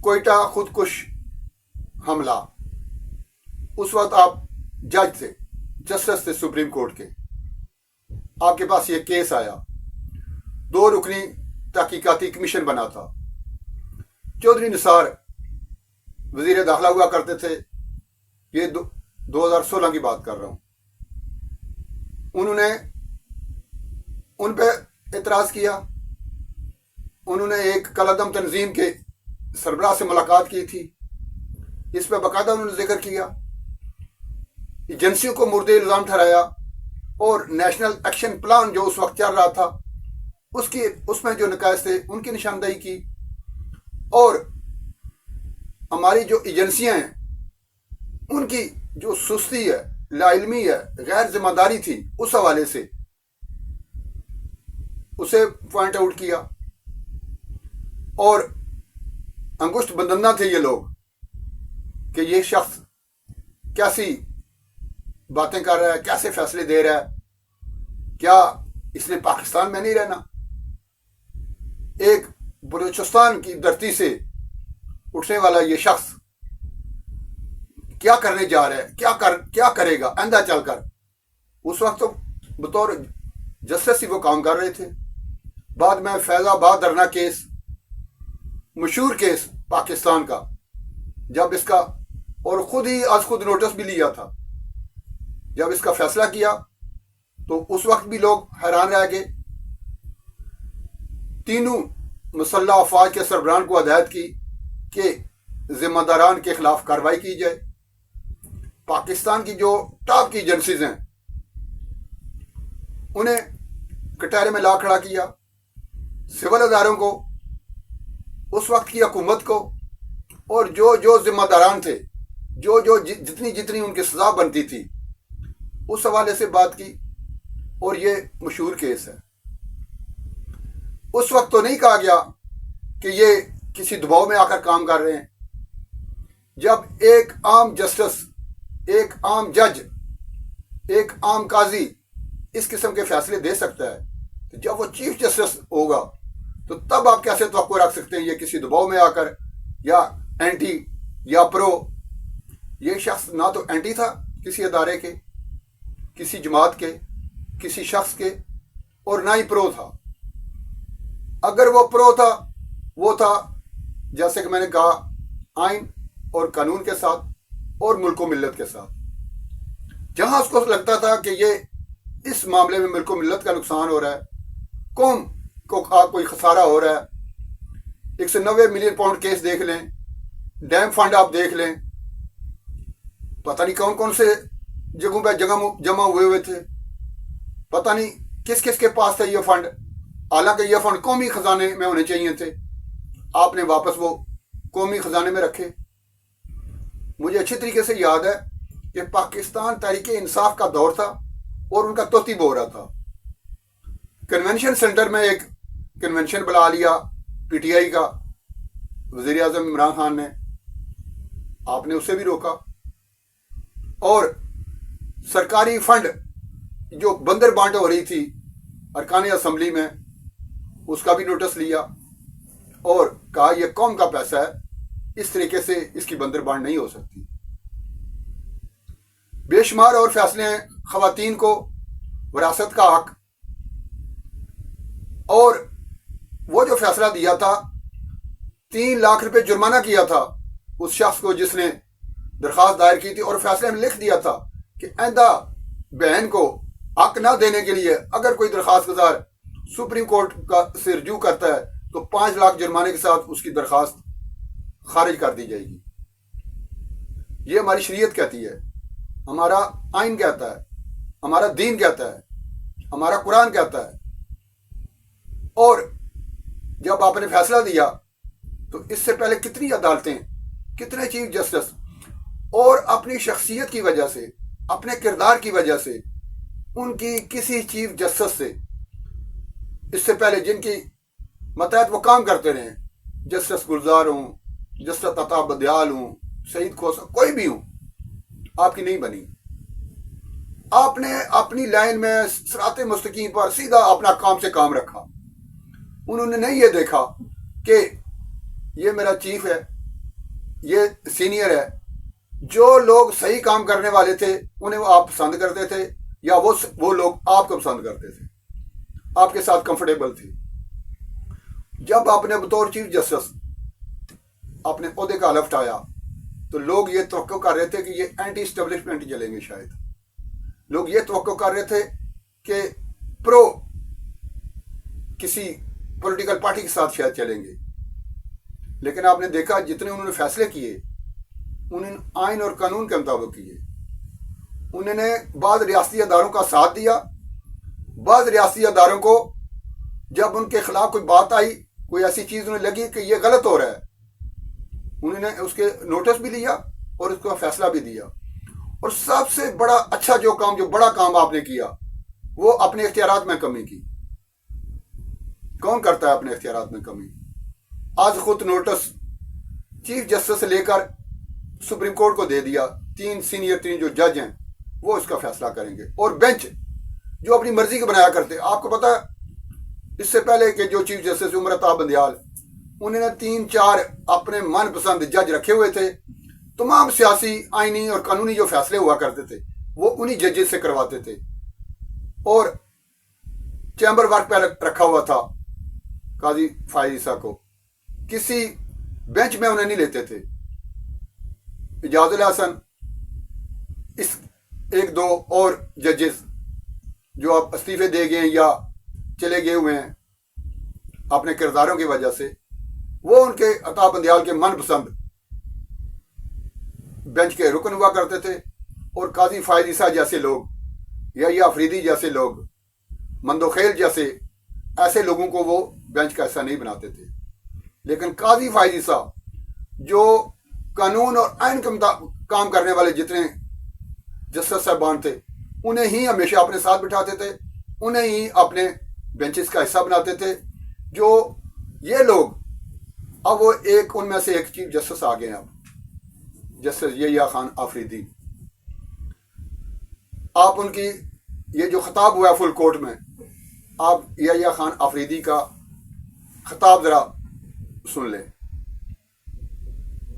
کوئٹہ خودکش حملہ، اس وقت آپ جج تھے، جسٹس تھے سپریم کورٹ کے، آپ کے پاس یہ کیس آیا، 2 رکنی تحقیقاتی کمیشن بنا تھا، چودھری نثار وزیر داخلہ ہوا کرتے تھے، یہ 2016 کی بات کر رہا ہوں، انہوں نے ان پہ اعتراض کیا، انہوں نے ایک کالعدم تنظیم کے سربراہ سے ملاقات کی تھی، اس پہ باقاعدہ انہوں نے ذکر کیا، ایجنسیوں کو مورد الزام ٹھہرایا، اور نیشنل ایکشن پلان جو اس وقت چل رہا تھا اس میں جو نقائص تھے ان کی نشاندہی کی، اور ہماری جو ایجنسیاں ہیں ان کی جو سستی ہے، لا علمی ہے، غیر ذمہ داری تھی، اس حوالے سے اسے پوائنٹ آؤٹ کیا، اور انگشت بدندہ تھے یہ لوگ کہ یہ شخص کیسی باتیں کر رہا ہے، کیسے فیصلے دے رہا ہے، کیا اس نے پاکستان میں نہیں رہنا، ایک بلوچستان کی دھرتی سے اٹھنے والا یہ شخص کیا کرنے جا رہا ہے، کیا کرے گا آئندہ چل کر۔ اس وقت تو بطور جسٹس ہی وہ کام کر رہے تھے۔ بعد میں فیض آباد دھرنا کیس، مشہور کیس پاکستان کا، جب اس کا اور خود ہی از خود نوٹس بھی لیا تھا، جب اس کا فیصلہ کیا تو اس وقت بھی لوگ حیران رہ گئے۔ تینوں مسلح افواج کے سربراہان کو ہدایت کی کہ ذمہ داران کے خلاف کارروائی کی جائے۔ پاکستان کی جو ٹاپ کی ایجنسیز ہیں انہیں کٹہرے میں لا کھڑا کیا، سول اداروں کو، اس وقت کی حکومت کو، اور جو ذمہ داران تھے، جتنی ان کی سزا بنتی تھی اس حوالے سے بات کی، اور یہ مشہور کیس ہے۔ اس وقت تو نہیں کہا گیا کہ یہ کسی دباؤ میں آ کر کام کر رہے ہیں۔ جب ایک عام جسٹس، ایک عام جج، ایک عام قاضی اس قسم کے فیصلے دے سکتا ہے، تو جب وہ چیف جسٹس ہوگا تو تب آپ کیسے توقع رکھ سکتے ہیں یہ کسی دباؤ میں آ کر، یا اینٹی یا پرو۔ یہ شخص نہ تو اینٹی تھا کسی ادارے کے، کسی جماعت کے، کسی شخص کے، اور نہ ہی پرو تھا۔ اگر وہ پرو تھا، وہ تھا جیسے کہ میں نے کہا آئین اور قانون کے ساتھ اور ملک و ملت کے ساتھ۔ جہاں اس کو لگتا تھا کہ یہ اس معاملے میں ملک و ملت کا نقصان ہو رہا ہے، قوم کو کوئی خسارہ ہو رہا ہے، 190 ملین پاؤنڈ کیس دیکھ لیں، ڈیم فنڈ آپ دیکھ لیں، پتہ نہیں کون کون سے جگہوں پہ جمع ہوئے تھے، پتہ نہیں کس کس کے پاس تھا یہ فنڈ، حالانکہ یہ فنڈ قومی خزانے میں ہونے چاہیے تھے، آپ نے واپس وہ قومی خزانے میں رکھے۔ مجھے اچھی طریقے سے یاد ہے کہ پاکستان تحریک انصاف کا دور تھا اور ان کا توتی بو رہا تھا۔ کنونشن سینٹر میں ایک کنونشن بلا لیا پی ٹی آئی کا، وزیر اعظم عمران خان نے، آپ نے اسے بھی روکا، اور سرکاری فنڈ جو بندر بانٹ ہو رہی تھی ارکان اسمبلی میں، اس کا بھی نوٹس لیا اور کہا یہ قوم کا پیسہ ہے، اس طریقے سے اس کی بندر بانٹ نہیں ہو سکتی۔ بے شمار اور فیصلے ہیں، خواتین کو وراثت کا حق، اور وہ جو فیصلہ دیا تھا 3 لاکھ روپے جرمانہ کیا تھا اس شخص کو جس نے درخواست دائر کی تھی، اور فیصلے میں لکھ دیا تھا کہ آئندہ بہن کو حق نہ دینے کے لیے اگر کوئی درخواست گزار سپریم کورٹ کا سے رجوع کرتا ہے تو 5 لاکھ جرمانے کے ساتھ اس کی درخواست خارج کر دی جائے گی۔ یہ ہماری شریعت کہتی ہے، ہمارا آئین کہتا ہے، ہمارا دین کہتا ہے، ہمارا قرآن کہتا ہے۔ اور جب آپ نے فیصلہ دیا تو اس سے پہلے کتنی عدالتیں، کتنے چیف جسٹس، اور اپنی شخصیت کی وجہ سے، اپنے کردار کی وجہ سے، ان کی کسی چیف جسٹس سے اس سے پہلے جن کی متحد وہ کام کرتے رہے، جسٹس گلزار ہوں، جسٹس عطا بدیال ہوں، سعید کھوسہ، کوئی بھی ہوں، آپ کی نہیں بنی۔ آپ نے اپنی لائن میں صراط مستقیم پر سیدھا اپنا کام سے کام رکھا۔ انہوں نے نہیں یہ دیکھا کہ یہ میرا چیف ہے، یہ سینئر ہے. جو لوگ صحیح کام کرنے والے تھے انہیں آپ پسند کرتے تھے, یا وہ لوگ آپ کو پسند کرتے تھے, آپ کے ساتھ کمفرٹیبل تھے. جب آپ نے بطور چیف جسٹس اپنے عہدے کا حلف اٹھایا تو لوگ یہ توقع کر رہے تھے کہ یہ اینٹی اسٹیبلشمنٹ چلیں گے. شاید لوگ یہ توقع کر رہے تھے کہ پرو کسی پولیٹیکل پارٹی کے ساتھ شاید چلیں گے. لیکن آپ نے دیکھا جتنے انہوں نے فیصلے کیے انہوں نے آئین اور قانون کے مطابق کیے. انہوں نے بعض ریاستی اداروں کا ساتھ دیا. بعض ریاستی اداروں کو جب ان کے خلاف کوئی بات آئی, کوئی ایسی چیز انہیں لگی کہ یہ غلط ہو رہا ہے, انہوں نے اس کے نوٹس بھی لیا اور اس کا فیصلہ بھی دیا. اور سب سے بڑا اچھا جو بڑا کام آپ نے کیا وہ اپنے اختیارات میں کمی کی. کون کرتا ہے اپنے اختیارات میں کمی؟ آج خود نوٹس چیف جسٹس سے لے کر سپریم کورٹ کو دے دیا. 3 سینئر 3 جو جج ہیں وہ اس کا فیصلہ کریں گے. اور بینچ جو اپنی مرضی کے بنایا کرتے, آپ کو پتا ہے اس سے پہلے کہ جو چیف جسٹس عمر عطا بندیال, انہوں نے 3-4 اپنے من پسند جج رکھے ہوئے تھے. تمام سیاسی, آئینی اور قانونی جو فیصلے ہوا کرتے تھے وہ انہی ججز سے کرواتے تھے. اور چیمبر ورک پہ رکھا ہوا تھا قاضی فائز عیسیٰ کو, کسی بینچ میں انہیں نہیں لیتے تھے. اجاز الحسن, اس 1-2 اور ججز جو اب استعفے دے گئے یا چلے گئے ہوئے ہیں اپنے کرداروں کی وجہ سے, وہ ان کے عطا بندیال کے من پسند بینچ کے رکن ہوا کرتے تھے. اور قاضی فائز عیسیٰ جیسے لوگ, یا آفریدی جیسے لوگ, مندوخیل جیسے ایسے لوگوں کو وہ بینچ کا حصہ نہیں بناتے تھے. لیکن قاضی فائز عیسیٰ جو قانون اور آئین کے کام کرنے والے جتنے جسٹس صاحبان تھے انہیں ہی ہمیشہ اپنے ساتھ بٹھاتے تھے, انہیں ہی اپنے بینچز کا حصہ بناتے تھے. جو یہ لوگ اب وہ ان میں سے ایک چیف جسٹس آ گئے ہیں, اب جسٹس یحییٰ خان آفریدی. آپ ان کی یہ جو خطاب ہوا ہے فل کورٹ میں, آپ یحییٰ خان آفریدی کا خطاب ذرا سن لیں.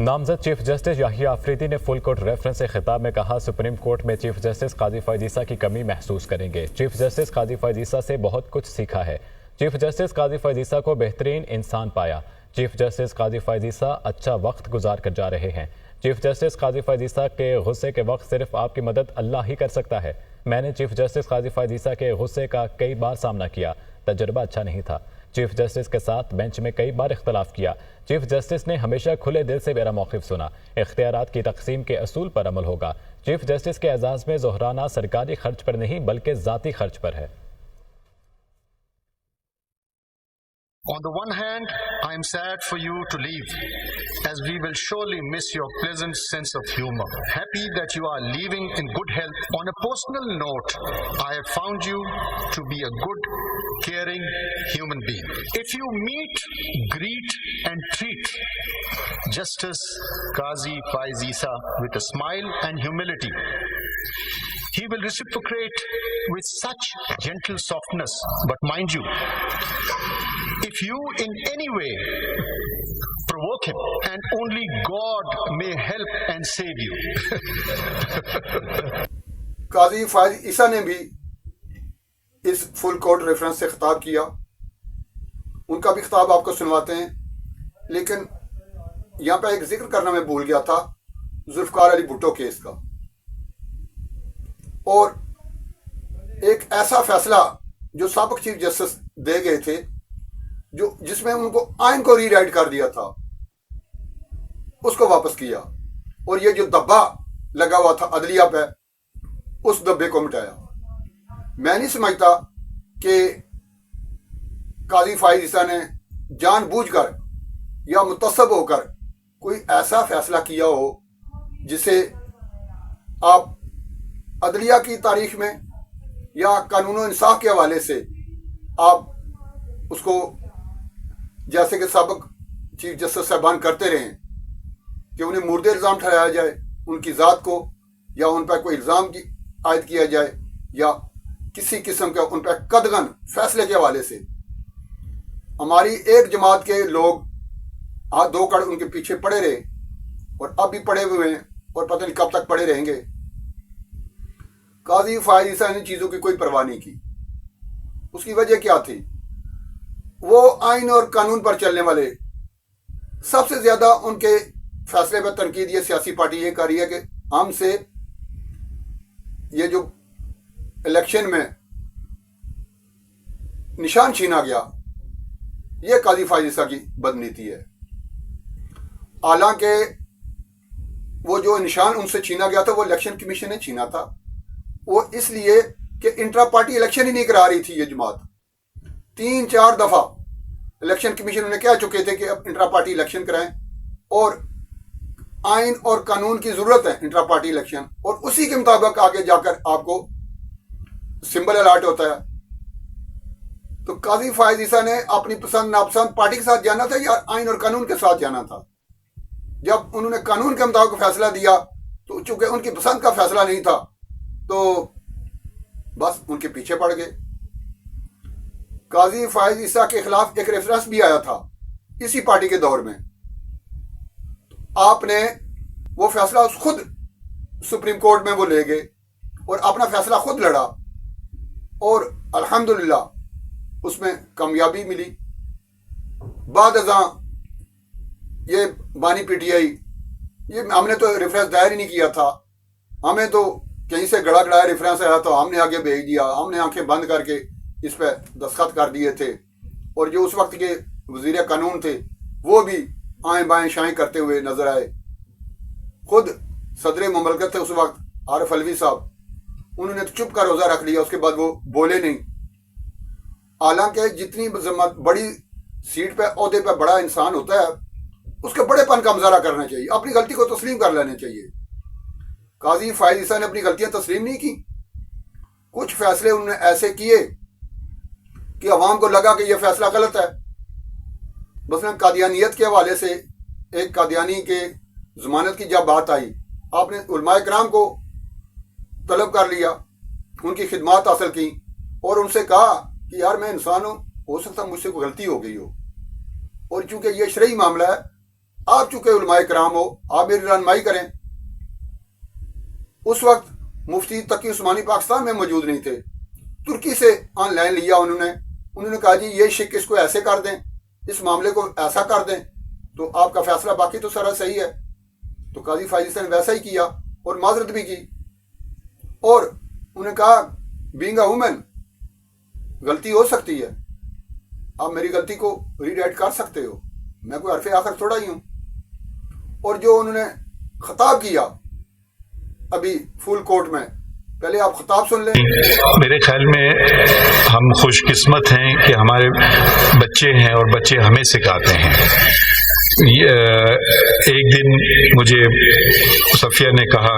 نامزد چیف جسٹس یحییٰ آفریدی نے فل کورٹ ریفرنس سے خطاب میں کہا, سپریم کورٹ میں چیف جسٹس قاضی فائز عیسیٰ کی کمی محسوس کریں گے. چیف جسٹس قاضی فائز عیسیٰ سے بہت کچھ سیکھا ہے. چیف جسٹس قاضی فائز عیسیٰ کو بہترین انسان پایا. چیف جسٹس قاضی فائز عیسیٰ اچھا وقت گزار کر جا رہے ہیں. چیف جسٹس قاضی فائز عیسیٰ کے غصے کے وقت صرف آپ کی مدد اللہ ہی کر سکتا ہے. میں نے چیف جسٹس قاضی فائز عیسیٰ کے غصے کا کئی بار سامنا کیا, تجربہ اچھا نہیں تھا. چیف جسٹس کے ساتھ بینچ میں کئی بار اختلاف کیا. چیف جسٹس نے ہمیشہ کھلے دل سے میرا موقف سنا. اختیارات کی تقسیم کے اصول پر عمل ہوگا. چیف جسٹس کے اعزاز میں ظہرانہ سرکاری خرچ پر نہیں بلکہ ذاتی خرچ پر ہے. On the one hand, I am sad for you to leave, as we will surely miss your pleasant sense of humor. Happy that you are leaving in good health. On a personal note, I have found you to be a good, caring human being. If you meet, greet and treat Justice Qazi Faiz Isa with a smile and humility, he will reciprocate with such gentle softness. But mind you, if you in any way provoke him, and only God may help and save you. قاضی فائز عیسیٰ نے بھی اس full court reference سے خطاب کیا. ان کا بھی خطاب آپ کو سنواتے ہیں. لیکن یہاں پہ ایک ذکر کرنا میں بھول گیا تھا ذوالفقار علی بھٹو کیس کا, اور ایک ایسا فیصلہ جو سابق چیف جسٹس دے گئے تھے جس میں ان کو آئین کو ری رائٹ کر دیا تھا, اس کو واپس کیا. اور یہ جو دبا لگا ہوا تھا عدلیہ پہ, اس دبے کو مٹایا. میں نہیں سمجھتا کہ قاضی فائز عیسیٰ نے جان بوجھ کر یا متصب ہو کر کوئی ایسا فیصلہ کیا ہو جسے آپ عدلیہ کی تاریخ میں یا قانون و انصاف کے حوالے سے آپ اس کو, جیسے کہ سابق چیف جسٹس صاحبان کرتے رہے ہیں, کہ انہیں مورد الزام ٹھہرایا جائے ان کی ذات کو, یا ان پر کوئی الزام عائد کیا جائے, یا کسی قسم کا ان پر قدغن فیصلے کے حوالے سے. ہماری ایک جماعت کے لوگ ہاتھ دھو کر ان کے پیچھے پڑے رہے اور اب بھی پڑے ہوئے ہیں اور پتہ نہیں کب تک پڑے رہیں گے. قاضی فائز عیسیٰ نے چیزوں کی کوئی پرواہ نہیں کی. اس کی وجہ کیا تھی؟ وہ آئین اور قانون پر چلنے والے. سب سے زیادہ ان کے فیصلے پر تنقید یہ سیاسی پارٹی یہ کر رہی ہے کہ ہم سے یہ جو الیکشن میں نشان چھینا گیا یہ قاضی فائز عیسیٰ کی بدنیتی ہے. حالانکہ وہ جو نشان ان سے چھینا گیا تھا وہ الیکشن کمیشن نے چھینا تھا. وہ اس لیے کہ انٹرا پارٹی الیکشن ہی نہیں کرا رہی تھی یہ جماعت. 3-4 دفعہ الیکشن کمیشن نے کہہ چکے تھے کہ اب انٹرا پارٹی الیکشن کرائیں اور آئین اور قانون کی ضرورت ہے انٹرا پارٹی الیکشن, اور اسی کے مطابق آگے جا کر آپ کو سمبل الاٹ ہوتا ہے. تو قاضی فائز عیسیٰ نے اپنی پسند ناپسند پارٹی کے ساتھ جانا تھا یا آئین اور قانون کے ساتھ جانا تھا؟ جب انہوں نے قانون کے مطابق فیصلہ دیا تو چونکہ ان کی پسند کا فیصلہ نہیں تھا تو بس ان کے پیچھے پڑ گئے. قاضی فائز عیسیٰ کے خلاف ایک ریفرنس بھی آیا تھا اسی پارٹی کے دور میں. آپ نے وہ فیصلہ خود سپریم کورٹ میں وہ لے گئے اور اپنا فیصلہ خود لڑا اور الحمدللہ اس میں کامیابی ملی. بعد ازاں یہ بانی پی ٹی آئی یہ ہم نے تو ریفرنس دائر ہی نہیں کیا تھا, ہمیں تو کہیں سے گڑا گڑایا ریفرنس آیا تو ہم نے آگے بھیج دیا, ہم نے آنکھیں بند کر کے اس پہ دستخط کر دیے تھے. اور جو اس وقت کے وزیر قانون تھے وہ بھی آئیں بائیں شائیں کرتے ہوئے نظر آئے. خود صدر مملکت تھے اس وقت عارف علوی صاحب, انہوں نے چپ کا روزہ رکھ لیا, اس کے بعد وہ بولے نہیں. حالانکہ جتنی بڑی سیٹ پہ عہدے پہ بڑا انسان ہوتا ہے اس کے بڑے پن کا مظاہرہ کرنا چاہیے, اپنی غلطی کو تسلیم کر لینا چاہیے. قاضی فائز عیسیٰ نے اپنی غلطیاں تسلیم نہیں کی. کچھ فیصلے انہوں نے ایسے کیے کہ عوام کو لگا کہ یہ فیصلہ غلط ہے. مثلا قادیانیت کے حوالے سے ایک قادیانی کے ضمانت کی جب بات آئی, آپ نے علماء کرام کو طلب کر لیا, ان کی خدمات حاصل کی اور ان سے کہا کہ یار میں انسان ہوں, ہو سکتا مجھ سے کوئی غلطی ہو گئی ہو, اور چونکہ یہ شرعی معاملہ ہے, آپ چونکہ علماء کرام ہو آپ میری رہنمائی کریں. اس وقت مفتی تقی عثمانی پاکستان میں موجود نہیں تھے, ترکی سے آن لائن لیا انہوں نے کہا جی یہ شک اس کو ایسے کر دیں, اس معاملے کو ایسا کر دیں تو آپ کا فیصلہ باقی تو سارا صحیح ہے. تو قاضی فائز عیسیٰ نے ویسا ہی کیا اور معذرت بھی کی, اور انہوں نے کہا بینگ اے وومن غلطی ہو سکتی ہے, آپ میری غلطی کو ری رائٹ کر سکتے ہو, میں کوئی حرف آخر تھوڑا ہی ہوں. اور جو انہوں نے خطاب کیا ابھی فل کورٹ میں, پہلے آپ خطاب سن لیں. میرے خیال میں ہم خوش قسمت ہیں کہ ہمارے بچے ہیں اور بچے ہمیں سکھاتے ہیں. ایک دن مجھے صفیہ نے کہا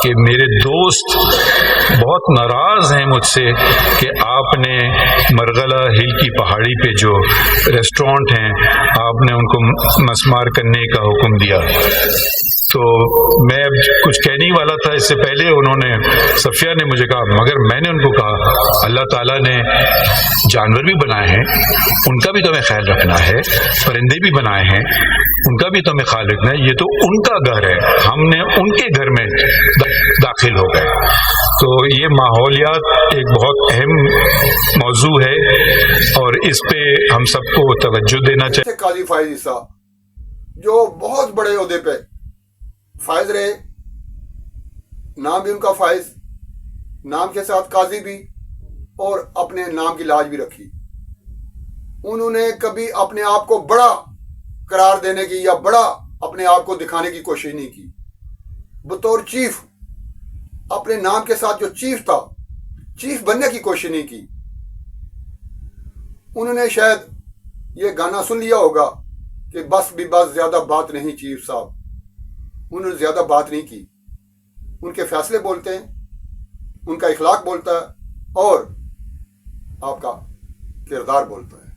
کہ میرے دوست بہت ناراض ہیں مجھ سے کہ آپ نے مرغلہ ہل کی پہاڑی پہ جو ریسٹورنٹ ہیں آپ نے ان کو مسمار کرنے کا حکم دیا. تو میں کچھ کہنے والا تھا, اس سے پہلے انہوں نے صفیہ نے مجھے کہا, مگر میں نے ان کو کہا اللہ تعالیٰ نے جانور بھی بنائے ہیں, ان کا بھی تمہیں خیال رکھنا ہے, پرندے بھی بنائے ہیں, ان کا بھی تمہیں خیال رکھنا ہے, یہ تو ان کا گھر ہے, ہم نے ان کے گھر میں داخل ہو گئے. تو یہ ماحولیات ایک بہت اہم موضوع ہے اور اس پہ ہم سب کو توجہ دینا چاہیے. قاضی فائز عیسیٰ جو بہت بڑے عہدے پہ فائز رہے, نام بھی ان کا فائز, نام کے ساتھ قاضی بھی, اور اپنے نام کی لاج بھی رکھی. انہوں نے کبھی اپنے آپ کو بڑا قرار دینے کی یا بڑا اپنے آپ کو دکھانے کی کوشش نہیں کی. بطور چیف اپنے نام کے ساتھ جو چیف تھا, چیف بننے کی کوشش نہیں کی. انہوں نے شاید یہ گانا سن لیا ہوگا کہ بس بھی بس زیادہ بات نہیں چیف صاحب, انہوں نے زیادہ بات نہیں کی. ان کے فیصلے بولتے ہیں, ان کا اخلاق بولتا ہے اور آپ کا کردار بولتا ہے.